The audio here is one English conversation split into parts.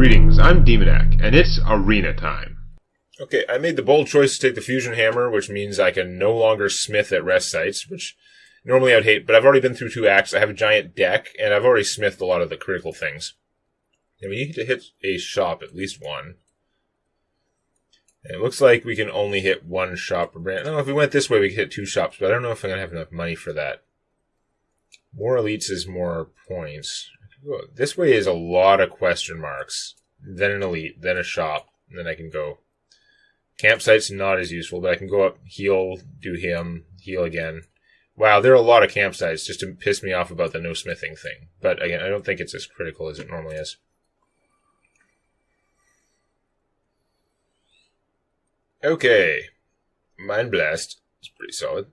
Greetings, I'm Demonac, and it's arena time. Okay, I made the bold choice to take the fusion hammer, which means I can no longer smith at rest sites, which normally I'd hate, but I've already been through 2 acts, I have a giant deck, and I've already smithed a lot of the critical things. And we need to hit a shop, at least one. And it looks like we can only hit 1 shop per brand. No, if we went this way, we could hit 2 shops, but I don't know if I'm going to have enough money for that. More elites is more points. This way is a lot of question marks. Then an elite, then a shop, and then I can go. Campsite's not as useful, but I can go up, heal, do him, heal again. Wow, there are a lot of campsites just to piss me off about the no smithing thing. But again, I don't think it's as critical as it normally is. Okay. Mind Blast is pretty solid.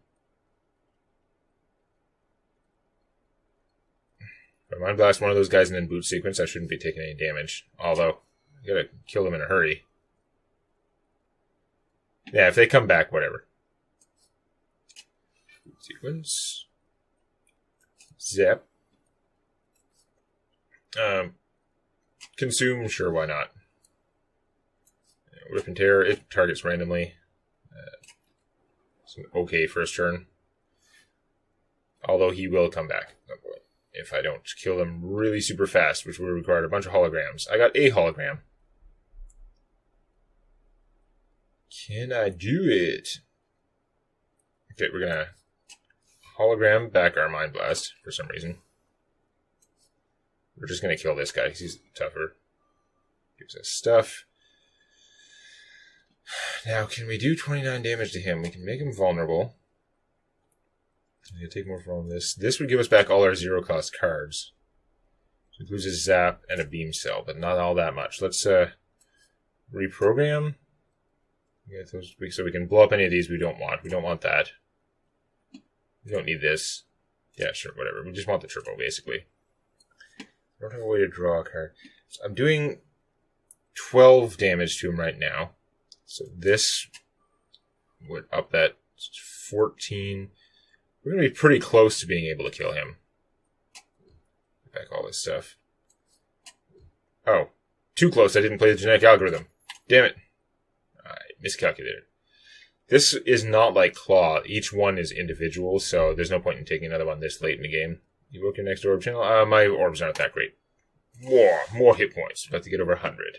If I Mind Blast one of those guys and then boot sequence, I shouldn't be taking any damage. Although, I gotta kill them in a hurry. Yeah, if they come back, whatever. Boot sequence. Zap. Consume, sure, why not? Rip and Tear, it targets randomly. It's an okay first turn. Although he will come back at some point if I don't kill them really super fast, which will require a bunch of holograms. I got a hologram. Can I do it? Okay, we're gonna hologram back our Mind Blast for some reason. We're just gonna kill this guy because he's tougher. Gives us stuff. Now, can we do 29 damage to him? We can make him vulnerable. I'm going to take more from this. This would give us back all our zero-cost cards. So it includes a zap and a beam cell, but not all that much. Let's reprogram. Get those, so we can blow up any of these we don't want. We don't want that. We don't need this. Yeah, sure, whatever. We just want the triple, basically. I don't have a way to draw a card. So I'm doing 12 damage to him right now. So this would up that 14. We're going to be pretty close to being able to kill him. Get back all this stuff. Oh, too close. I didn't play the genetic algorithm. Damn it. I miscalculated. This is not like Claw. Each one is individual, so there's no point in taking another one this late in the game. You work your next orb channel? My orbs aren't that great. More hit points. About to get over 100.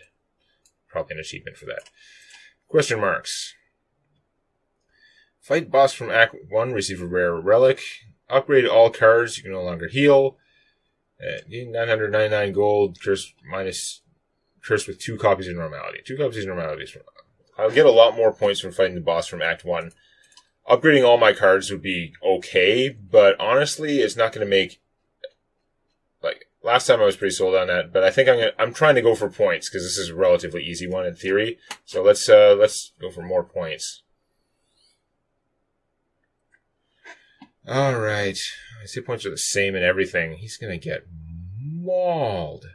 Probably an achievement for that. Question marks. Fight boss from Act 1, receive a rare relic. Upgrade all cards, you can no longer heal. 999 gold, curse with 2 copies of normality. 2 copies of normality. I'll get a lot more points from fighting the boss from Act 1. Upgrading all my cards would be okay, but honestly, it's not going to make... Like, last time I was pretty sold on that, but I think I'm trying to go for points, because this is a relatively easy one in theory. So let's go for more points. Alright. His hit points are the same in everything. He's gonna get mauled.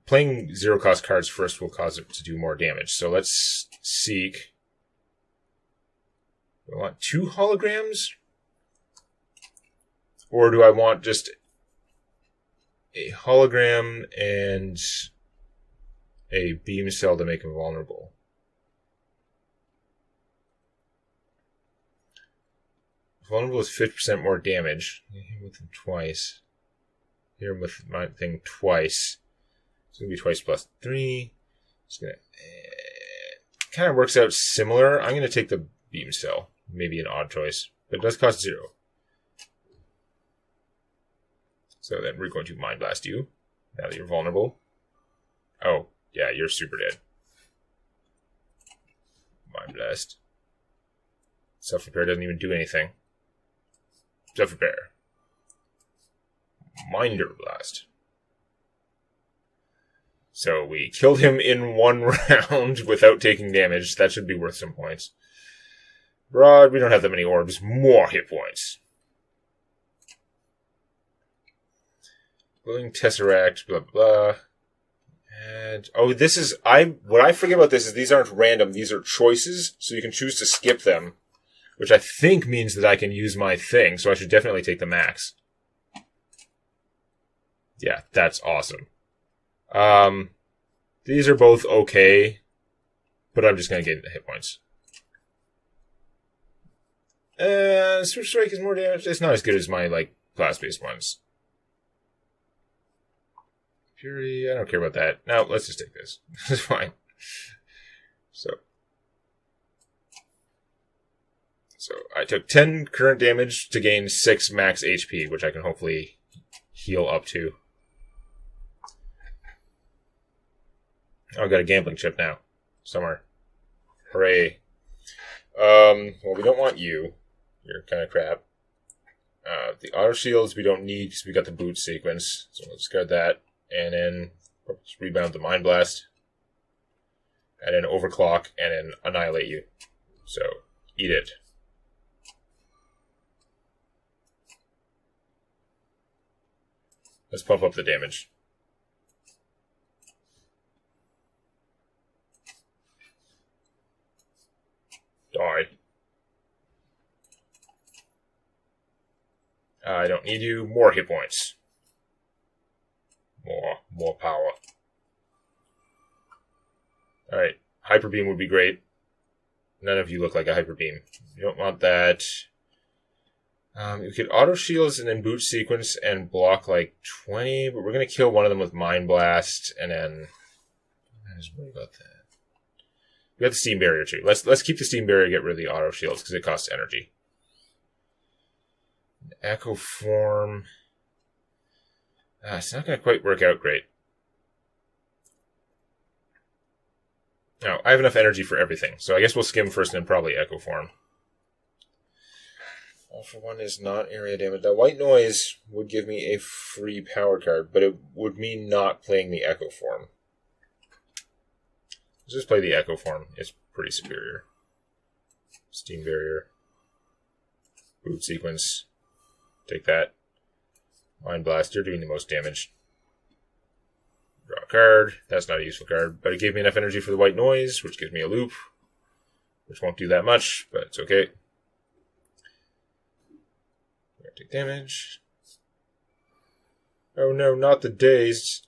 Playing zero-cost cards first will cause it to do more damage. So let's seek... Do I want 2 holograms? Or do I want just a hologram and a beam cell to make him vulnerable? Vulnerable is 50% more damage. Hit him with him twice. Hit him with my thing twice. It's going to be twice plus 3. It's going to... kind of works out similar. I'm going to take the beam cell. Maybe an odd choice. But it does cost 0. So then we're going to Mind Blast you. Now that you're vulnerable. Oh, yeah, you're super dead. Mind Blast. Self-repair doesn't even do anything. Self-repair. Minder Blast. So we killed him in 1 round without taking damage. That should be worth some points. Broad, we don't have that many orbs. More hit points. Glowing Tesseract, blah, blah. And, oh, this is, what I forget about this is these aren't random. These are choices, so you can choose to skip them. Which I think means that I can use my thing, so I should definitely take the max. Yeah, that's awesome. These are both okay, but I'm just going to get the hit points. Switch Strike is more damage. It's not as good as my, like, class-based ones. Fury, I don't care about that. No, let's just take this. It's fine. So I took 10 current damage to gain 6 max HP, which I can hopefully heal up to. Oh, I got a gambling chip now. Somewhere. Hooray. Well, we don't want you. You're kind of crap. The auto shields we don't need because we got the boot sequence. So let's discard that. And then rebound the Mind Blast. And then overclock and then annihilate you. So, eat it. Let's pump up the damage. Die. I don't need you. More hit points. More power. Alright. Hyper Beam would be great. None of you look like a Hyper Beam. You don't want that. You could auto shields and then boot sequence and block like 20, but we're going to kill one of them with Mind Blast, and then I just worry about that. We got the Steam Barrier too. Let's keep the Steam Barrier, get rid of the auto shields because it costs energy. Echo Form. It's not going to quite work out great. No, I have enough energy for everything, so I guess we'll skim first and then probably Echo Form. All for one is not area damage. That White Noise would give me a free power card, but it would mean not playing the Echo Form. Let's just play the Echo Form. It's pretty superior. Steam Barrier. Boot Sequence. Take that. Mind Blast, you're doing the most damage. Draw a card. That's not a useful card, but it gave me enough energy for the White Noise, which gives me a loop. Which won't do that much, but it's okay. Take damage. Oh no, not the Dazed.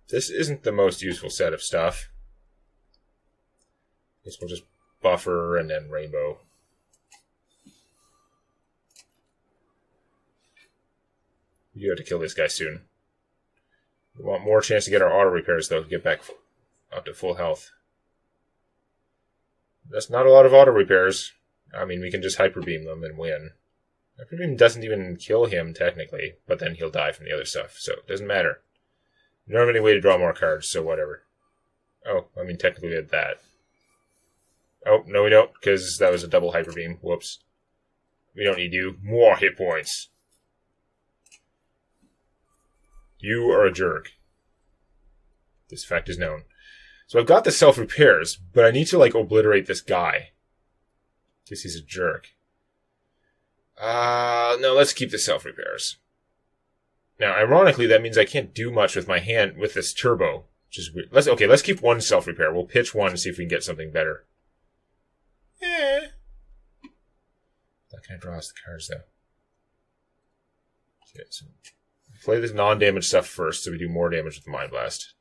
This isn't the most useful set of stuff. I guess we'll just buffer and then rainbow. We do have to kill this guy soon. We want more chance to get our auto repairs though, to get back up to full health. That's not a lot of auto repairs. I mean, we can just hyper beam them and win. Hyper beam doesn't even kill him technically, but then he'll die from the other stuff, so it doesn't matter. We don't have any way to draw more cards, so whatever. Oh, I mean, technically we had that. Oh, no we don't, because that was a double hyper beam. Whoops. We don't need you. More hit points. You are a jerk. This fact is known. So I've got the self-repairs, but I need to, like, obliterate this guy. Because he's a jerk. No, let's keep the self-repairs. Now, ironically, that means I can't do much with my hand with this turbo, which is weird. Let's keep one self-repair. We'll pitch one and see if we can get something better. Not gonna draw us the cards, though. Okay, so play this non-damage stuff first, so we do more damage with the Mind Blast.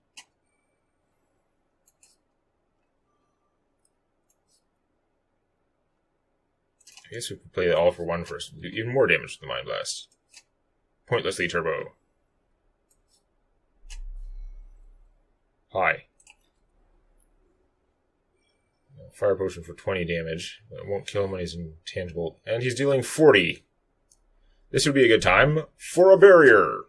I guess we could play it all for one first. We'll do even more damage with the Mind Blast. Pointlessly turbo. Hi. Fire potion for 20 damage. But it won't kill him when he's intangible. And he's dealing 40. This would be a good time for a barrier.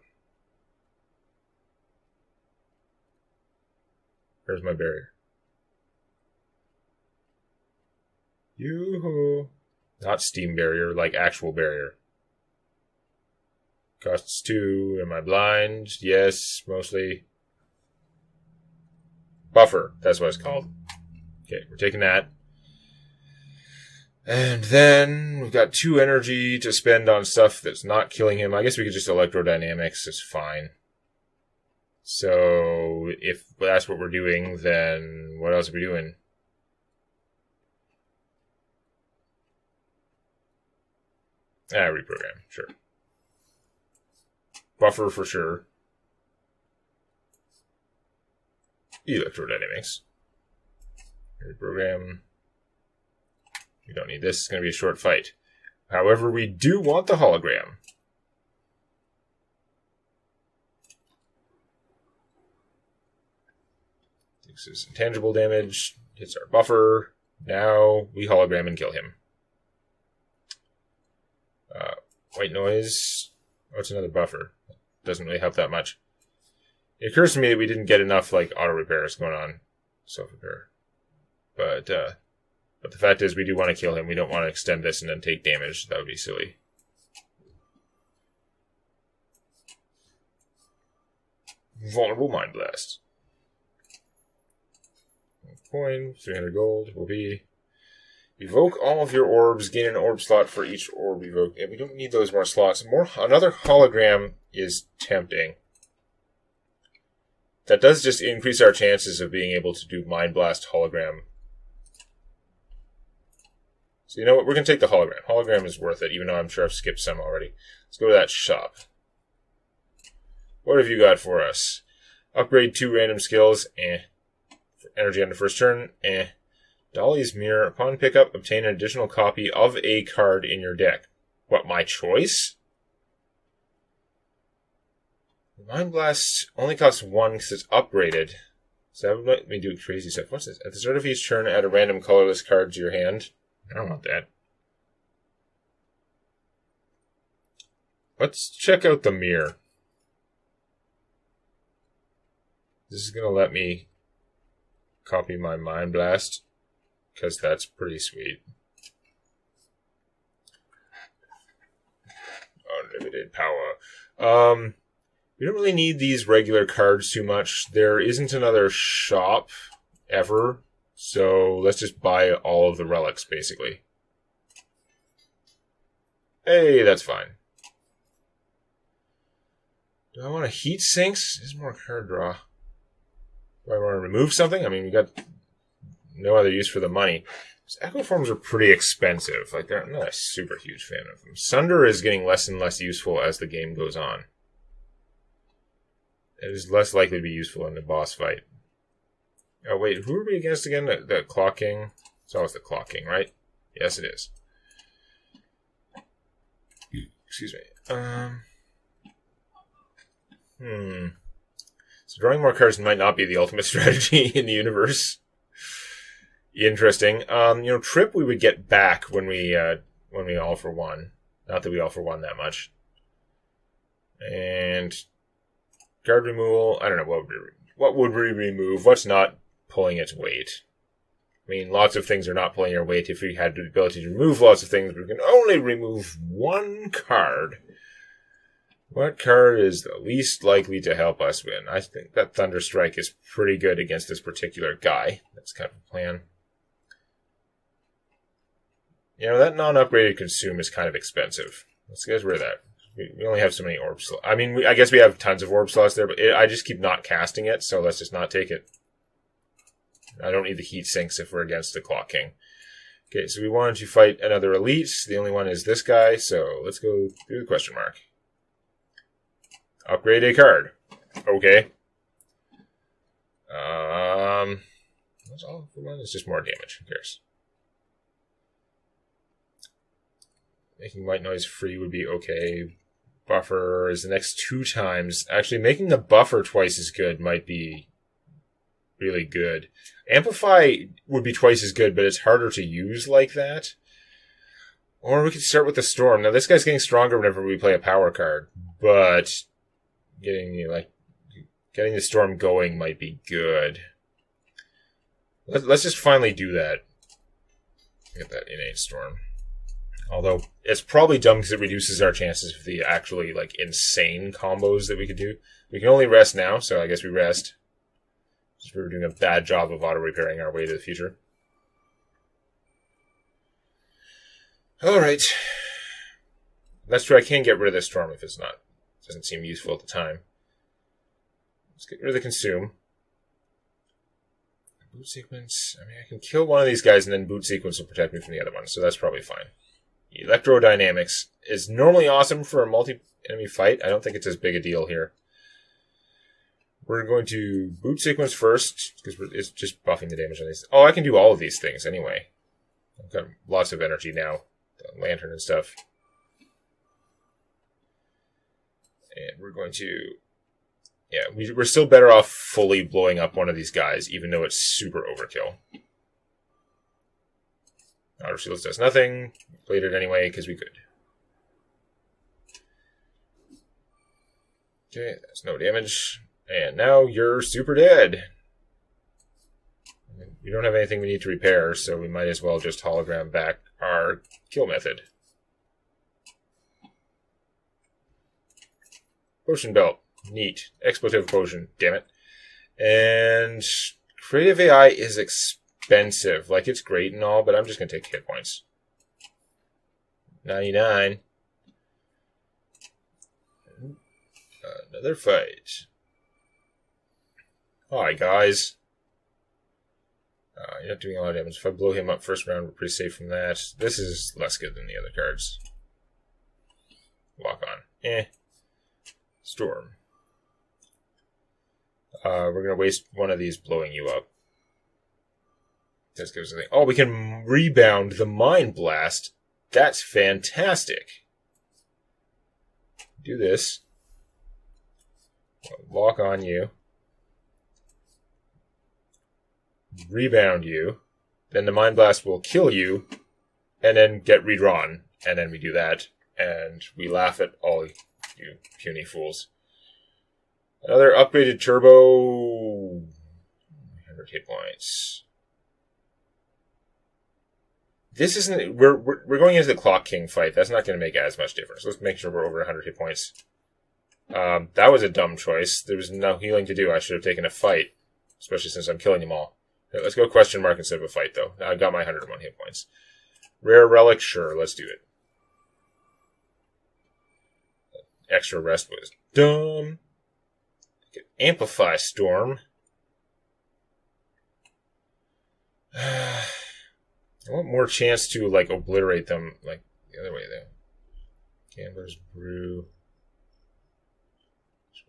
Where's my barrier? Yoo-hoo. Not steam barrier, like actual barrier. Costs 2. Am I blind? Yes, mostly. Buffer, that's what it's called. Okay, we're taking that. And then we've got 2 energy to spend on stuff that's not killing him. I guess we could just electrodynamics, it's fine. So, if that's what we're doing, then what else are we doing? Reprogram, sure. Buffer for sure. Electrodynamics. Program. We don't need this. It's going to be a short fight. However, we do want the hologram. This is intangible damage. Hits our buffer. Now we hologram and kill him. White noise. Oh, it's another buffer. Doesn't really help that much. It occurs to me that we didn't get enough like auto repairs going on. Self-repair. But the fact is we do want to kill him. We don't want to extend this and then take damage. That would be silly. Vulnerable Mind Blast. Coin, 300 gold will be. Evoke all of your orbs, gain an orb slot for each orb evoked. Yeah, we don't need those more slots. Another hologram is tempting. That does just increase our chances of being able to do Mind Blast hologram. So you know what? We're going to take the hologram. Hologram is worth it, even though I'm sure I've skipped some already. Let's go to that shop. What have you got for us? Upgrade 2 random skills. For energy on the first turn. Dolly's Mirror. Upon pickup, obtain an additional copy of a card in your deck. What, my choice? Mind Blast only costs 1 because it's upgraded. So that would let me do crazy stuff. What's this? At the start of each turn, add a random colorless card to your hand. I don't want that. Let's check out the mirror. This is going to let me copy my Mind Blast, because that's pretty sweet. Unlimited power. We don't really need these regular cards too much. There isn't another shop ever, so let's just buy all of the relics, basically. Hey, that's fine. Do I want to heat sinks? There's more card draw. Do I want to remove something? I mean, we got no other use for the money. These Echo Forms are pretty expensive. Like, I'm not a super huge fan of them. Sunder is getting less and less useful as the game goes on. It is less likely to be useful in the boss fight. Oh, wait, who are we against again? The Clock King? It's always the Clock King, right? Yes, it is. Excuse me. So drawing more cards might not be the ultimate strategy in the universe. Interesting. Trip we would get back when we all for one. Not that we all for one that much. And card removal. I don't know what would we remove. What's not pulling its weight? I mean, lots of things are not pulling your weight. If we had the ability to remove lots of things, we can only remove one card. What card is the least likely to help us win? I think that Thunderstrike is pretty good against this particular guy. That's kind of a plan. That non-upgraded Consume is kind of expensive. Let's get rid of that. We only have so many orb slots. I mean, I guess we have tons of orb slots there, but I just keep not casting it, so let's just not take it. I don't need the heat sinks if we're against the Clock King. Okay, so we wanted to fight another elite. The only one is this guy, so let's go through the question mark. Upgrade a card. Okay. That's all for one. It's just more damage. Who cares? Making white noise free would be okay. Buffer is the next 2 times. Actually, making the buffer twice as good might be really good. Amplify would be twice as good, but it's harder to use like that. Or we could start with the Storm. Now, this guy's getting stronger whenever we play a power card, but getting the Storm going might be good. Let's just finally do that. Get that innate Storm. Although, it's probably dumb because it reduces our chances of the actually, insane combos that we could do. We can only rest now, so I guess we rest. Just we were doing a bad job of auto-repairing our way to the future. Alright. That's true, I can get rid of this Storm if it's not. It doesn't seem useful at the time. Let's get rid of the Consume. Boot Sequence. I mean, I can kill one of these guys and then Boot Sequence will protect me from the other one, so that's probably fine. Electrodynamics is normally awesome for a multi-enemy fight. I don't think it's as big a deal here. We're going to boot sequence first, because it's just buffing the damage on these. Oh, I can do all of these things anyway. I've got lots of energy now. The lantern and stuff. And we're going to... Yeah, we're still better off fully blowing up one of these guys, even though it's super overkill. Outer Shields does nothing. Played it anyway, because we could. Okay, that's no damage. And now you're super dead. We don't have anything we need to repair, so we might as well just hologram back our kill method. Potion belt. Neat. Expletive potion. Damn it. And creative AI is expensive. Like, it's great and all, but I'm just going to take hit points. 99. Another fight. Hi, guys. You're not doing a lot of damage. If I blow him up first round, we're pretty safe from that. This is less good than the other cards. Lock on. Storm. We're going to waste one of these blowing you up. This gives us a thing. Oh, we can rebound the Mind Blast. That's fantastic. Do this. Lock on you. Rebound you, then the Mind Blast will kill you, and then get redrawn. And then we do that, and we laugh at all you puny fools. Another upgraded turbo. 100 hit points. This isn't... We're going into the Clock King fight. That's not going to make as much difference. Let's make sure we're over 100 hit points. That was a dumb choice. There was no healing to do. I should have taken a fight, especially since I'm killing them all. Let's go question mark instead of a fight, though. I've got my 101 hit points. Rare relic, sure, let's do it. Extra rest was dumb. Amplify Storm. I want more chance to, like, obliterate them, like, the other way, though. Gambler's Brew.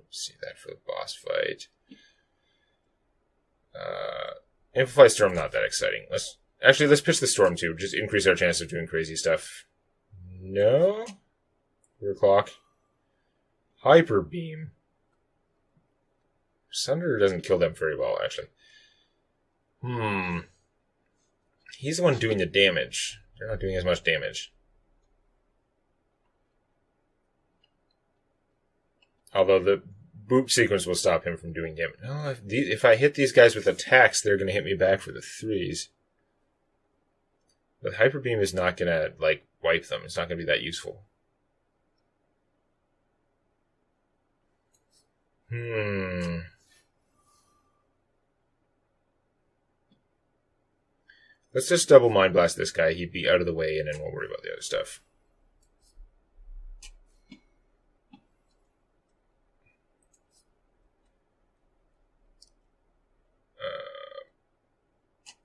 Just see that for the boss fight. Amplify Storm, not that exciting. Let's pitch the Storm too. Just increase our chance of doing crazy stuff. No? Overclock. Hyper Beam. Sunder doesn't kill them very well, actually. He's the one doing the damage. They're not doing as much damage. Although the boop sequence will stop him from doing damage. No, if I hit these guys with attacks, they're going to hit me back for the 3s. But Hyper Beam is not going to, like, wipe them. It's not going to be that useful. Let's just double Mind Blast this guy. He'd be out of the way, and then we'll worry about the other stuff.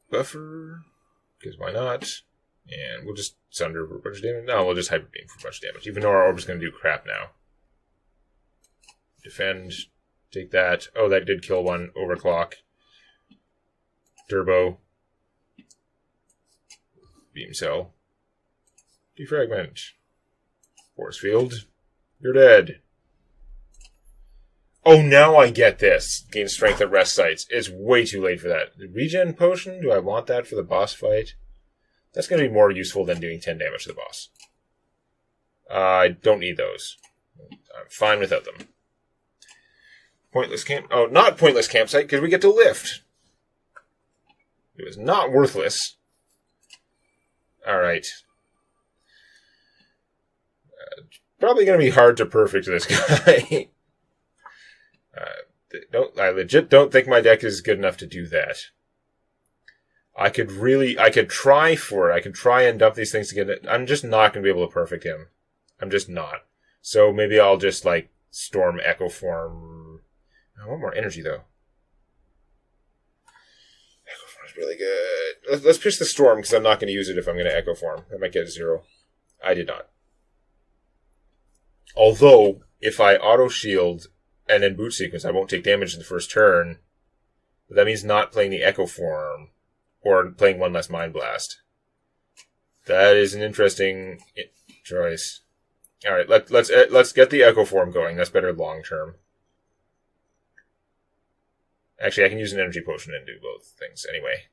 Buffer, because why not? And we'll just Sunder for a bunch of damage. No, we'll just Hyper Beam for a bunch of damage, even though our orb is going to do crap now. Defend, take that. Oh, that did kill one. Overclock. Turbo. Beam Cell. Defragment. Force Field. You're dead. Oh, now I get this. Gain strength at rest sites. It's way too late for that. The regen potion? Do I want that for the boss fight? That's going to be more useful than doing 10 damage to the boss. I don't need those. I'm fine without them. Pointless camp... Oh, not pointless campsite, because we get to lift. It was not worthless. Alright. Probably going to be hard to perfect this guy. I legit don't think my deck is good enough to do that. I could try for it. I could try and dump these things to get it. I'm just not going to be able to perfect him. I'm just not. So maybe I'll just, like, Storm Echo Form. I want more energy, though. Echo Form is really good. Let's pitch the Storm, because I'm not going to use it if I'm going to Echo Form. I might get 0. I did not. Although, if I auto-shield and then boot sequence, I won't take damage in the first turn. But that means not playing the Echo Form, or playing one less Mind Blast. That is an interesting choice. Alright, let's get the Echo Form going. That's better long term. Actually, I can use an energy potion and do both things anyway.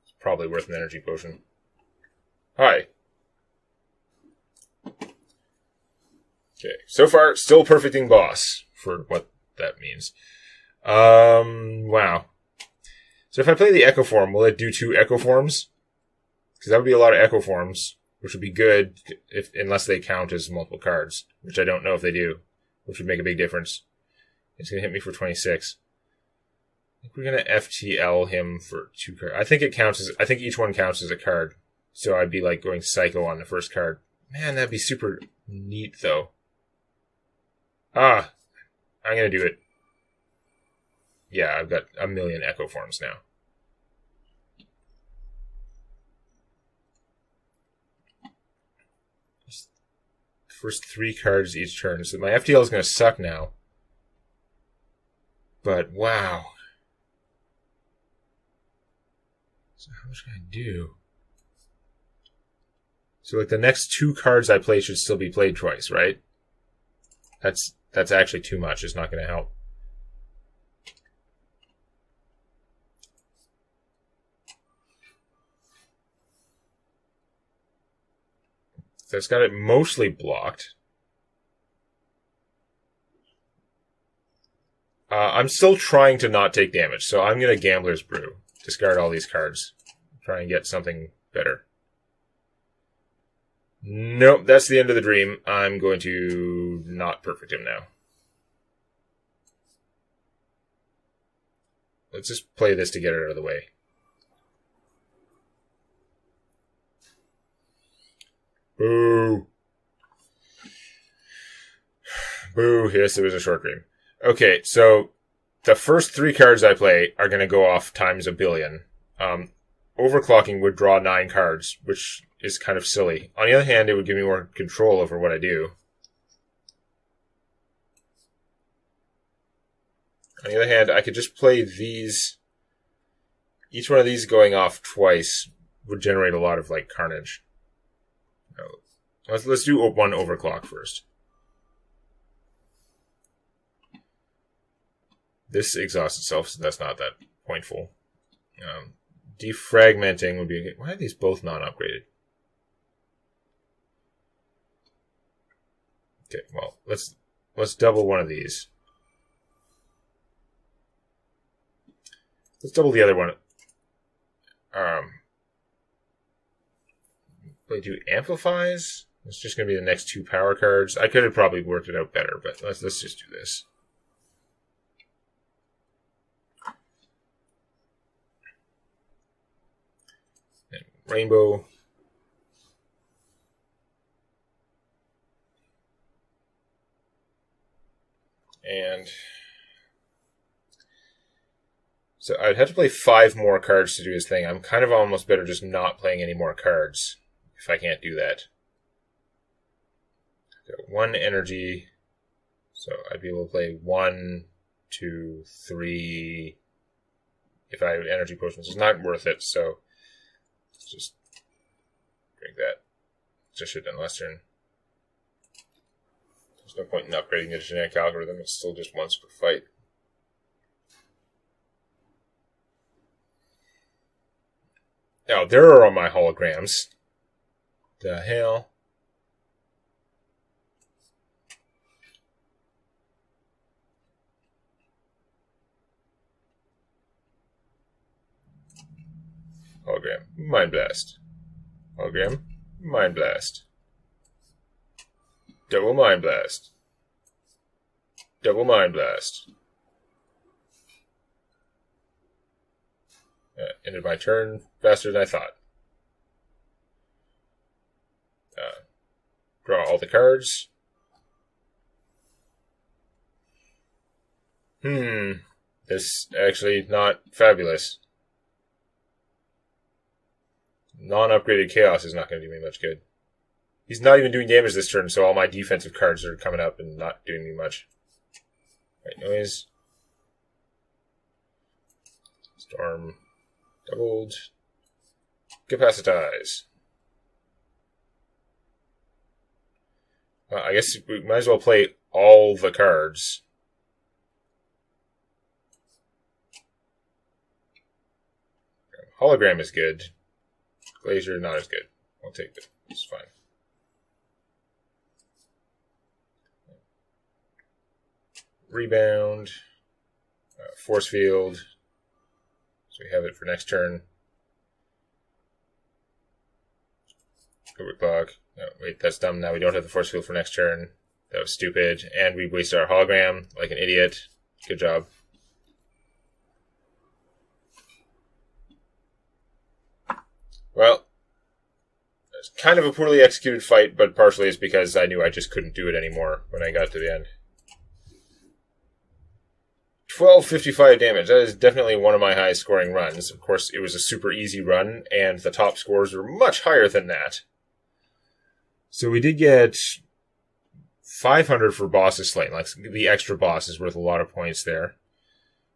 It's probably worth an energy potion. Hi. Okay, so far, still perfecting boss, for what that means. Wow. So if I play the Echo Form, will it do 2 Echo Forms? Because that would be a lot of Echo Forms, which would be good unless they count as multiple cards, which I don't know if they do, which would make a big difference. It's going to hit me for 26. I think we're going to FTL him for 2 cards. I think each one counts as a card. So I'd be like going Psycho on the first card. Man, that'd be super neat, though. I'm going to do it. Yeah, I've got a million Echo Forms now. First 3 cards each turn. So my FTL is going to suck now. But, wow. So how much can I do? So like the next 2 cards I play should still be played twice, right? That's actually too much. It's not going to help. That's got it mostly blocked. I'm still trying to not take damage, so I'm going to Gambler's Brew. Discard all these cards. Try and get something better. Nope, that's the end of the dream. I'm going to not perfect him now. Let's just play this to get it out of the way. Boo. Boo, yes, it was a short dream. Okay, so the first 3 cards I play are going to go off times a billion. Overclocking would draw 9 cards, which is kind of silly. On the other hand, it would give me more control over what I do. On the other hand, I could just play these. Each one of these going off twice would generate a lot of, like, carnage. Let's do 1 overclock first. This exhausts itself, so that's not that pointful. Defragmenting would be... Why are these both non-upgraded? Okay, well, let's double one of these. Let's double the other one. They do amplifies. It's just going to be the next 2 power cards. I could have probably worked it out better, but let's just do this. And rainbow. And so I'd have to play 5 more cards to do his thing. I'm kind of almost better just not playing any more cards if I can't do that. Got 1 energy, so I'd be able to play 1, 2, 3. If I have energy potions, it's not worth it, so let's just drink that. Just should have done last turn. There's no point in upgrading the genetic algorithm, it's still just once per fight. Now, there are all my holograms. The hell? Hologram. Mind Blast. Hologram. Mind Blast. Double Mind Blast. Double Mind Blast. Ended my turn faster than I thought. Draw all the cards. This actually not fabulous. Non-upgraded Chaos is not going to do me much good. He's not even doing damage this turn, so all my defensive cards are coming up and not doing me much. Right, noise. Storm. Doubled. Capacitize. I guess we might as well play all the cards. Hologram is good. Glacier, not as good. I'll take it. It's fine. Rebound. Force Field. So we have it for next turn. Overclock. No, wait, that's dumb. Now we don't have the Force Field for next turn. That was stupid. And we wasted our hologram like an idiot. Good job. Well, it's kind of a poorly executed fight, but partially it's because I knew I just couldn't do it anymore when I got to the end. 1255 damage. That is definitely one of my highest scoring runs. Of course, it was a super easy run, and the top scores were much higher than that. So we did get 500 for bosses slain. Like, the extra boss is worth a lot of points there.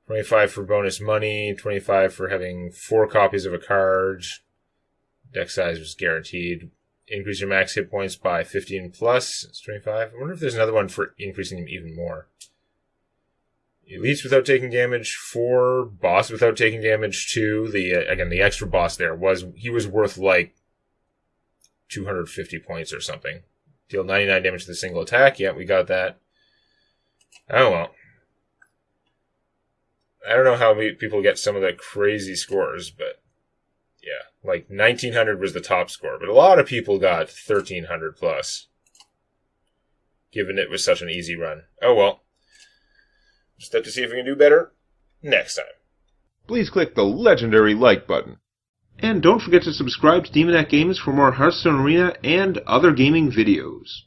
25 for bonus money. 25 for having 4 copies of a card. Deck size was guaranteed. Increase your max hit points by 15 plus. It's 25. I wonder if there's another one for increasing them even more. Elites without taking damage, 4. Boss without taking damage, 2. Again, the extra boss there he was worth like 250 points or something. Deal 99 damage to the single attack. Yeah, we got that. Oh well. I don't know how people get some of the crazy scores, but yeah, like 1900 was the top score, but a lot of people got 1300 plus, given it was such an easy run. Oh well. Just have to see if we can do better next time. Please click the legendary like button. And don't forget to subscribe to Demoniac Games for more Hearthstone Arena and other gaming videos.